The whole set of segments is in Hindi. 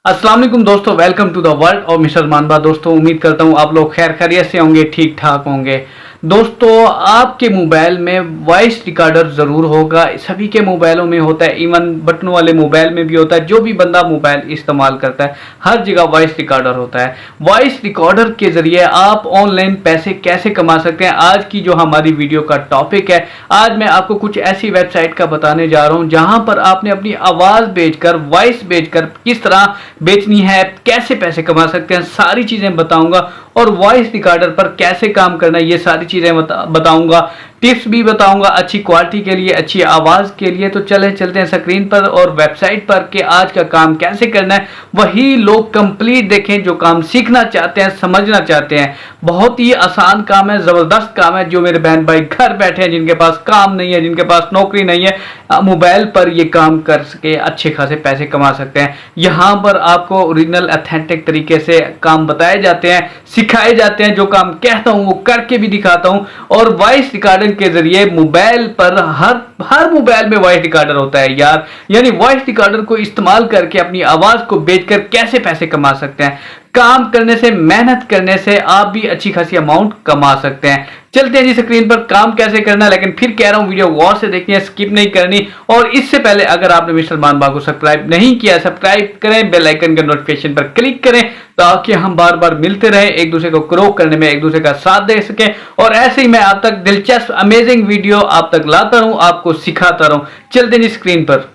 अस्सलाम वालेकुम दोस्तों, वेलकम टू द वर्ल्ड और मिस्टर मानबा। दोस्तों उम्मीद करता हूँ आप लोग खैर खैरियत से होंगे, ठीक ठाक होंगे। दोस्तों आपके मोबाइल में वॉइस रिकॉर्डर ज़रूर होगा, सभी के मोबाइलों में होता है, इवन बटनों वाले मोबाइल में भी होता है। जो भी बंदा मोबाइल इस्तेमाल करता है हर जगह वॉइस रिकॉर्डर होता है। वॉइस रिकॉर्डर के ज़रिए आप ऑनलाइन पैसे कैसे कमा सकते हैं, आज की जो हमारी वीडियो का टॉपिक है। आज मैं आपको कुछ ऐसी वेबसाइट का बताने जा रहा हूँ जहाँ पर आपने अपनी आवाज़ भेजकर, वॉइस भेजकर किस तरह बेचनी है, कैसे पैसे कमा सकते हैं, सारी चीज़ें बताऊंगा। और वॉइस रिकॉर्डर पर कैसे काम करना है ये सारी चीज़ें बताऊंगा। टिप्स भी बताऊंगा अच्छी क्वालिटी के लिए, अच्छी आवाज़ के लिए। तो चलते हैं स्क्रीन पर और वेबसाइट पर कि आज का काम कैसे करना है। वही लोग कंप्लीट देखें जो काम सीखना चाहते हैं, समझना चाहते हैं। बहुत ही आसान काम है, ज़बरदस्त काम है। जो मेरे बहन भाई घर बैठे हैं, जिनके पास काम नहीं है, जिनके पास नौकरी नहीं है, मोबाइल पर ये काम कर सके अच्छे खासे पैसे कमा सकते हैं। यहाँ पर आपको ओरिजिनल अथेंटिक तरीके से काम बताए जाते हैं, सिखाए जाते हैं। जो काम कहता हूँ वो करके भी दिखाता हूँ। और वॉइस रिकॉर्डिंग के जरिए मोबाइल पर हर मोबाइल में वॉइस रिकॉर्डर होता है यार। यानी वॉइस रिकॉर्डर को इस्तेमाल करके अपनी आवाज को बेचकर कैसे पैसे कमा सकते हैं। काम करने से, मेहनत करने से आप भी अच्छी खासी अमाउंट कमा सकते हैं। चलते हैं जी स्क्रीन पर काम कैसे करना है। लेकिन फिर कह रहा हूं वीडियो गौर से देखनी है, स्किप नहीं करनी। और इससे पहले अगर आपने मिस्टर मानबा को सब्सक्राइब नहीं किया, सब्सक्राइब करें, बेल आइकन के नोटिफिकेशन पर क्लिक करें ताकि हम बार बार मिलते रहें, एक दूसरे को ग्रो करने में एक दूसरे का साथ दे सकें। और ऐसे ही मैं आप तक दिलचस्प अमेजिंग वीडियो आप तक लाता रहूं, आपको सिखाता रहूं। चलते हैं जी स्क्रीन पर।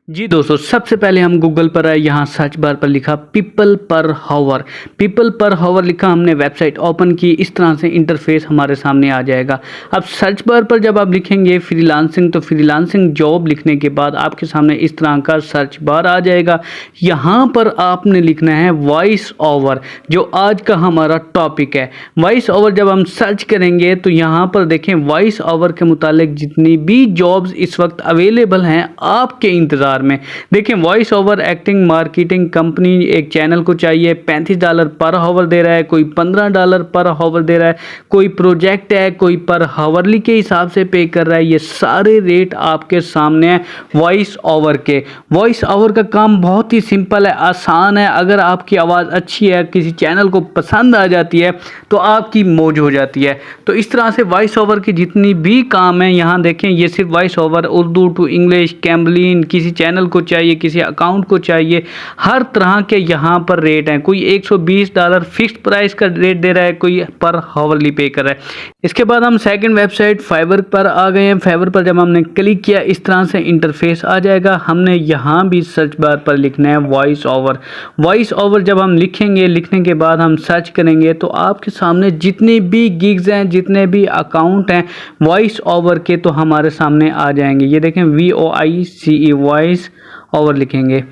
जी दोस्तों, सबसे पहले हम गूगल पर आए, यहाँ सर्च बार पर लिखा पीपल पर हावर। पीपल पर हावर लिखा, हमने वेबसाइट ओपन की। इस तरह से इंटरफेस हमारे सामने आ जाएगा। अब सर्च बार पर जब आप लिखेंगे फ्रीलांसिंग, तो फ्रीलांसिंग जॉब लिखने के बाद आपके सामने इस तरह का सर्च बार आ जाएगा। यहाँ पर आपने लिखना है वॉइस ओवर, जो आज का हमारा टॉपिक है। वॉइस ओवर जब हम सर्च करेंगे तो यहाँ पर देखें वॉइस ओवर के मुतालिक जितनी भी जॉब्स इस वक्त अवेलेबल हैं आपके इंतज़ार में। देखिए voice over acting marketing company, एक चैनल को चाहिए $35 पर हावर दे रहा है, कोई $15 पर हावर दे रहा है, कोई प्रोजेक्ट है, कोई पर हावरली के हिसाब से पे कर रहा है। ये सारे रेट आपके सामने हैं वॉइस ओवर के। वॉइस ओवर का काम बहुत ही सिंपल है, आसान है। अगर आपकी आवाज़ अच्छी है, किसी चैनल को पसंद आ जाती है तो आपकी मौज हो जाती है। तो इस तरह से वॉइस ओवर की जितनी भी काम है, यहाँ देखें ये सिर्फ voice over Urdu to English, Camlin, किसी चैनल को चाहिए, किसी अकाउंट को चाहिए, हर तरह के यहाँ पर रेट हैं। कोई $120 फिक्स्ड प्राइस का रेट दे रहा है, कोई पर हावरली पे कर रहा है। इसके बाद हम सेकंड वेबसाइट फाइवर पर आ गए हैं। फाइवर पर जब हमने क्लिक किया इस तरह से इंटरफेस आ जाएगा। हमने यहाँ भी सर्च बार पर लिखना है वॉइस ओवर। वॉइस ओवर जब हम लिखेंगे, लिखने के बाद हम सर्च करेंगे तो आपके सामने जितने भी गिग्स हैं, जितने भी अकाउंट हैं वॉइस ओवर के, तो हमारे सामने आ जाएंगे। ये देखें VOICE वॉइस ओवर लिखेंगे,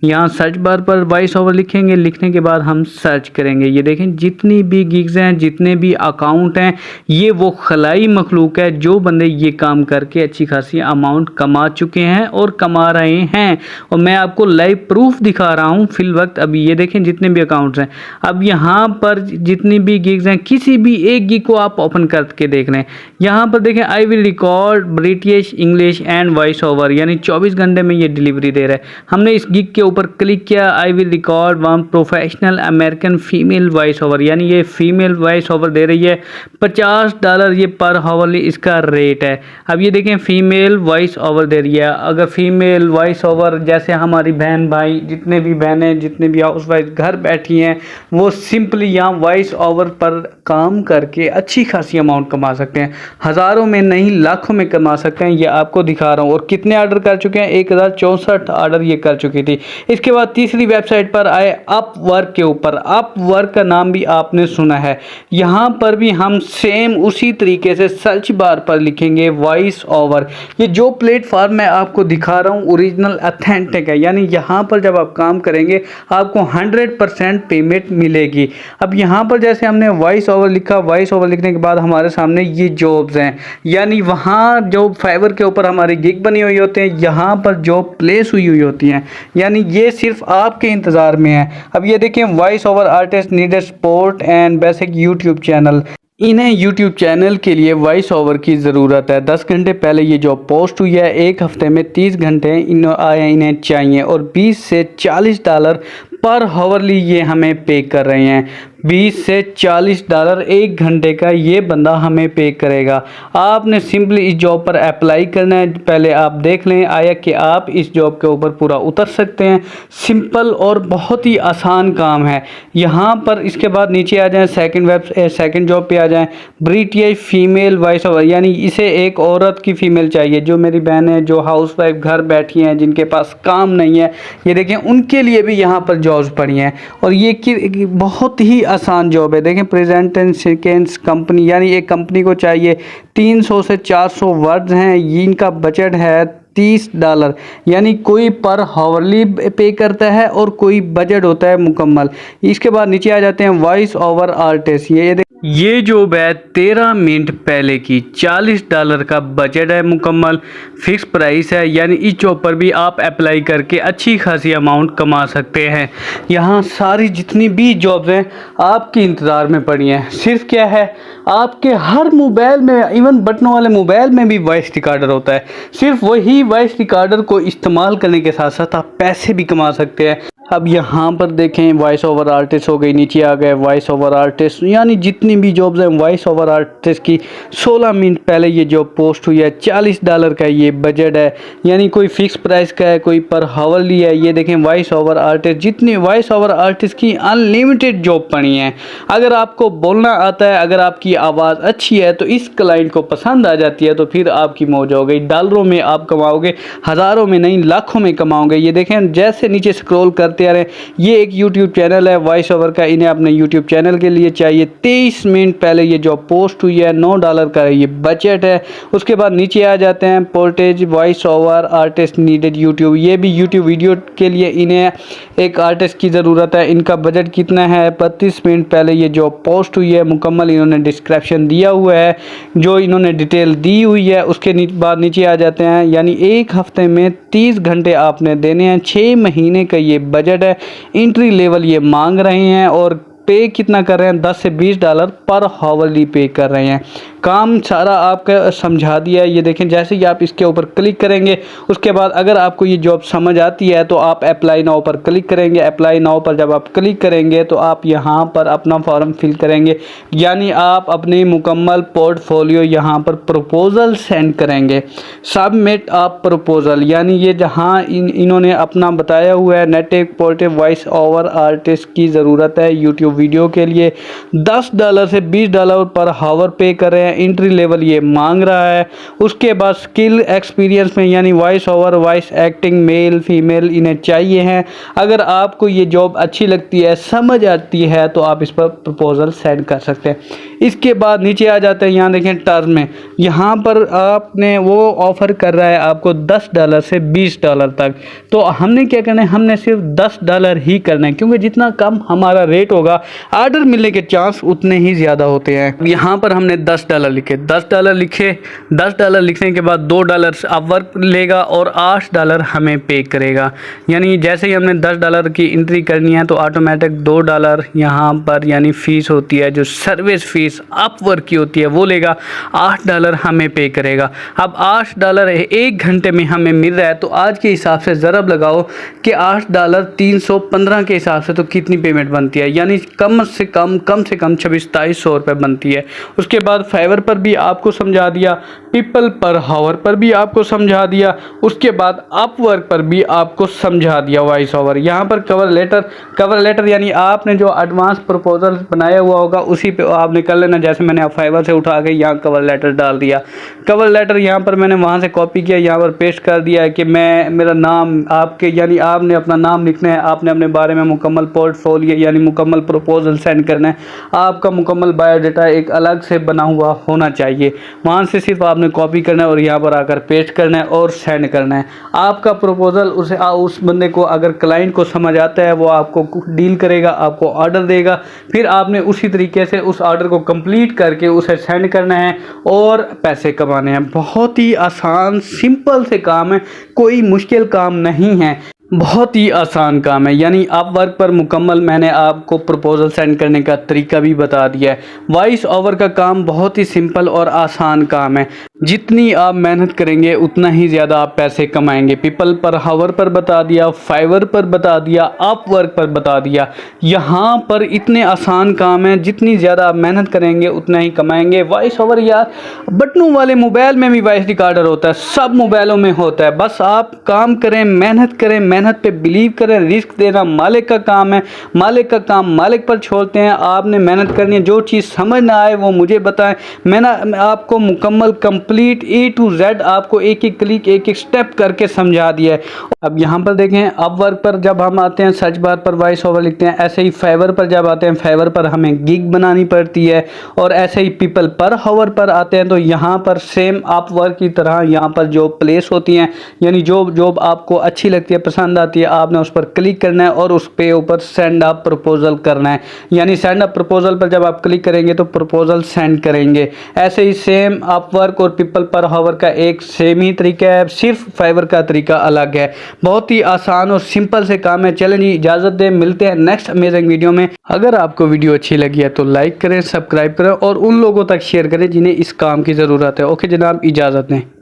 यहाँ सर्च बार पर वॉइस ओवर लिखेंगे, लिखने के बाद हम सर्च करेंगे। ये देखें जितनी भी गिग्स हैं, जितने भी अकाउंट हैं, ये वो खलाई मखलूक है जो बंदे ये काम करके अच्छी खासी अमाउंट कमा चुके हैं और कमा रहे हैं। और मैं आपको लाइव प्रूफ दिखा रहा हूँ फिल वक्त। अभी ये देखें जितने भी अकाउंट्स हैं। अब यहाँ पर जितनी भी गिग्स हैं, किसी भी एक गिग को आप ओपन करके देख लें। यहाँ पर देखें I will record British English and voice over, यानी 24 घंटे में ये डिलीवरी दे रहा है। हमने इस गिग के ऊपर क्लिक किया, I will record one professional American female voice over, यानी ये फीमेल वॉइस ओवर दे रही है। $50 ये पर हावरली इसका रेट है। अब ये देखें फीमेल वॉइस ओवर दे रही है। अगर फीमेल वॉइस ओवर, जैसे हमारी बहन भाई, जितने भी बहनें, जितने भी हाउस वाइफ घर बैठी हैं, वो सिंपली यहाँ वॉइस ओवर पर काम करके अच्छी खासी अमाउंट कमा सकते हैं। हज़ारों में नहीं, लाखों में कमा सकते हैं। ये आपको दिखा रहा हूँ। और कितने ऑर्डर कर चुके हैं? 1064 ऑर्डर ये कर चुकी थी। इसके बाद तीसरी वेबसाइट पर आए अपवर्क के ऊपर। अपवर्क का नाम भी आपने सुना है। यहाँ पर भी हम सेम उसी तरीके से सर्च बार पर लिखेंगे वॉइस ओवर। ये जो प्लेटफॉर्म मैं आपको दिखा रहा हूँ ओरिजिनल अथेंटिक है, यानी यहाँ पर जब आप काम करेंगे आपको 100% पेमेंट मिलेगी। अब यहाँ पर जैसे हमने वॉइस ओवर लिखा, वॉइस ओवर लिखने के बाद हमारे सामने ये जॉब्स हैं, यानी वहाँ जो फाइवर के ऊपर हमारी गिग बनी हुई होते हैं, यहाँ पर जॉब प्लेस हुई होती हैं, यानी ये सिर्फ आपके इंतज़ार में है। अब ये देखें voice over artist needed support and basic YouTube channel. इन्हें यूट्यूब चैनल के लिए वॉइस ओवर की ज़रूरत है। 10 घंटे पहले ये जॉब पोस्ट हुई है। एक हफ्ते में 30 घंटे इन्हें चाहिए और $20 से $40 पर हावरली ये हमें पे कर रहे हैं। 20 से $40 एक घंटे का ये बंदा हमें पे करेगा। आपने सिंपली इस जॉब पर अप्लाई करना है। पहले आप देख लें आया कि आप इस जॉब के ऊपर पूरा उतर सकते हैं। सिंपल और बहुत ही आसान काम है। यहाँ पर इसके बाद नीचे आ जाएं, सेकंड जॉब पे आ जाएं। ब्रिटिश फीमेल वॉइस ओवर, यानी इसे एक औरत की फीमेल चाहिए। जो मेरी बहन है जो हाउसवाइफ घर बैठी हैं, जिनके पास काम नहीं है, ये देखें उनके लिए भी यहाँ पर जॉब्स पड़ी हैं। और ये बहुत ही आसान जॉब है। देखें प्रेजेंट एंड सेकेंड्स कंपनी, यानी एक कंपनी को चाहिए 300 से 400 वर्ड्स हैं। इनका बजट है $30, यानी कोई पर हावरली पे करता है और कोई बजट होता है मुकम्मल। इसके बाद नीचे आ जाते हैं वॉइस ओवर आर्टिस्ट। ये जॉब है 13 मिनट पहले की, $40 का बजट है मुकम्मल, फिक्स प्राइस है। यानी इस जॉब पर भी आप अप्लाई करके अच्छी खासी अमाउंट कमा सकते हैं। यहाँ सारी जितनी भी जॉब्स हैं आपके इंतज़ार में पड़ी हैं। सिर्फ क्या है, आपके हर मोबाइल में, इवन बटनों वाले मोबाइल में भी वॉइस रिकॉर्डर होता है। सिर्फ वही वॉइस रिकॉर्डर को इस्तेमाल करने के साथ साथ आप पैसे भी कमा सकते हैं। अब यहाँ पर देखें वॉइस ओवर आर्टिस्ट हो गई, नीचे आ गए वॉइस ओवर आर्टिस्ट। यानी जितनी भी जॉब्स हैं वॉइस ओवर आर्टिस्ट की 16 मिनट पहले ये जॉब पोस्ट हुई है। $40 का ये बजट है, यानी कोई फिक्स प्राइस का है, कोई पर हावरली है। ये देखें वॉइस ओवर आर्टिस्ट, जितनी वॉइस ओवर आर्टिस्ट की अनलिमिटेड जॉब पड़ी हैं। अगर आपको बोलना आता है, अगर आपकी आवाज़ अच्छी है तो इस क्लाइंट को पसंद आ जाती है, तो फिर आपकी मौज हो गई। डॉलरों में आप कमाओगे, हज़ारों में नहीं लाखों में कमाओगे। ये देखें जैसे नीचे स्क्रॉल करते आ रहे हैं, ये एक यूट्यूब चैनल है वॉइस ओवर का। इन्हें अपने यूट्यूब चैनल के लिए चाहिए 23 मिनट पहले ये जॉब पोस्ट हुई है। $9 का ये बजट है। उसके बाद नीचे आ जाते हैं portage voice over artist needed YouTube. ये भी यूट्यूब वीडियो के लिए इन्हें एक आर्टिस्ट की ज़रूरत है। इनका बजट कितना है, 32 मिनट पहले ये जॉब पोस्ट हुई है मुकम्मल। इन्होंने डिस्क्रिप्शन दिया हुआ है, जो इन्होंने डिटेल दी हुई है। उसके बाद नीचे आ जाते हैं, यानी एक हफ्ते में 30 घंटे आपने देने हैं। 6 महीने का ये बजट है। एंट्री लेवल ये मांग रहे हैं और पे कितना कर रहे हैं, $10 से $20 पर हावरली पे कर रहे हैं। काम सारा आपका समझा दिया है। ये देखें जैसे ही आप इसके ऊपर क्लिक करेंगे, उसके बाद अगर आपको ये जॉब समझ आती है तो आप अप्लाई नाउ पर क्लिक करेंगे। अप्लाई नाउ पर जब आप क्लिक करेंगे तो आप यहाँ पर अपना फॉर्म फिल करेंगे, यानी आप अपनी मुकम्मल पोर्टफोलियो यहाँ पर प्रपोजल सेंड करेंगे। सबमिट आप प्रपोजल, यानी ये जहाँ इन्होंने अपना बताया हुआ है native portable voice over artist की ज़रूरत है यूट्यूब वीडियो के लिए। $10 से $20 पर हावर पे कर रहे हैं। एंट्री लेवल ये मांग रहा है। उसके बाद स्किल एक्सपीरियंस में, यानी voice over voice acting male female इन्हें चाहिए हैं। अगर आपको ये जॉब अच्छी लगती है, समझ आती है, तो आप इस पर प्रपोजल सेंड कर सकते हैं। इसके बाद नीचे आ जाते हैं, यहाँ देखें टर्म में, यहाँ पर आपने वो ऑफ़र कर रहा है आपको $10 से $20 तक। तो हमने क्या करना है, हमने सिर्फ $10 ही करना है, क्योंकि जितना कम हमारा रेट होगा ऑर्डर मिलने के चांस उतने ही ज़्यादा होते हैं। यहाँ पर हमने $10 लिखे, $10 लिखने के बाद $2 अपवर्क लेगा और $8 हमें पे करेगा। यानी जैसे ही हमने $10 की एंट्री करनी है तो ऑटोमेटिक $2 यहाँ पर यानी फ़ीस होती है, जो सर्विस फ़ीस अपवर्क की होती है, वो लेगा। $8 हमें पे करेगा। अब $8 एक घंटे में हमें मिल रहा है, तो आज के हिसाब से ज़रब लगाओ कि $8 315 के हिसाब से तो कितनी पेमेंट बनती है, यानी कम से कम 2600-2700 रुपये बनती है। उसके बाद फाइवर पर भी आपको समझा दिया, पीपल पर हावर पर भी आपको समझा दिया, उसके बाद अपवर्क पर भी आपको समझा दिया वॉइस ओवर। यहाँ पर कवर लेटर यानी आपने जो एडवांस प्रपोजल बनाया हुआ होगा उसी पे आपने कर लेना। जैसे मैंने फाइवर से उठा के यहाँ कवर लेटर डाल दिया। कवर लेटर यहाँ पर मैंने वहाँ से कॉपी किया, यहाँ पर पेस्ट कर दिया है कि मेरा नाम आपके, यानी आपने अपना नाम लिखना है, आपने अपने बारे में मुकम्मल पोर्टफोलियो यानी मुकम्मल प्रपोजल सेंड करना है। आपका मुकम्मल बायोडाटा एक अलग से बना हुआ होना चाहिए। वहाँ से सिर्फ आपने कॉपी करना है और यहाँ पर आकर पेस्ट करना है और सेंड करना है। आपका प्रपोजल उस बंदे को, अगर क्लाइंट को समझ आता है, वो आपको डील करेगा, आपको ऑर्डर देगा। फिर आपने उसी तरीके से उस ऑर्डर को कंप्लीट करके उसे सेंड करना है और पैसे कमाने हैं। बहुत ही आसान सिंपल से काम है, कोई मुश्किल काम नहीं है। बहुत ही आसान काम है, यानी आप वर्क पर मुकम्मल मैंने आपको प्रपोज़ल सेंड करने का तरीका भी बता दिया है। वॉइस ओवर का काम बहुत ही सिंपल और आसान काम है। जितनी आप मेहनत करेंगे उतना ही ज़्यादा आप पैसे कमाएंगे। पीपल पर हावर पर बता दिया, फाइवर पर बता दिया, आप वर्क पर बता दिया। यहाँ पर इतने आसान काम हैं, जितनी ज़्यादा आप मेहनत करेंगे उतना ही कमाएंगे। वॉइस ओवर यार बटनों वाले मोबाइल में भी वॉइस रिकॉर्डर होता है, सब मोबाइलों में होता है। बस आप काम करें, मेहनत करें, मेहनत पे बिलीव करें। रिस्क देना मालिक का काम है, मालिक का काम मालिक पर छोड़ते हैं। आपने मेहनत करनी है, जो चीज़ समझ ना आए वो मुझे बताएं। मैंने आपको मुकम्मल कंप्लीट A to Z आपको एक एक क्लिक एक एक स्टेप करके समझा दिया है। अब यहाँ पर देखें, अब वर्क पर जब हम आते हैं सर्च बार पर वॉइस ओवर लिखते हैं। ऐसे ही फाइवर पर जब आते हैं, फाइवर पर हमें गिग बनानी पड़ती है। और ऐसे ही पीपल पर हावर पर आते हैं तो यहाँ पर सेम आप वर्क की तरह यहाँ पर जो प्लेस होती हैं, यानी जो जॉब आपको अच्छी लगती है, पसंद आती है, आपने उस पर क्लिक करना है और उस पे ऊपर सेंड अप प्रपोजल करना है। यानी सेंड अप प्रपोजल पर जब आप क्लिक करेंगे तो प्रपोजल सेंड करेंगे। ऐसे ही सेम आप वर्क और पीपल पर हावर का एक सेम ही तरीका है, सिर्फ फाइवर का तरीका अलग है। बहुत ही आसान और सिंपल से काम है। चलें जी, इजाज़त दें, मिलते हैं नेक्स्ट अमेजिंग वीडियो में। अगर आपको वीडियो अच्छी लगी है तो लाइक करें, सब्सक्राइब करें और उन लोगों तक शेयर करें जिन्हें इस काम की ज़रूरत है। ओके जनाब, इजाज़त दें।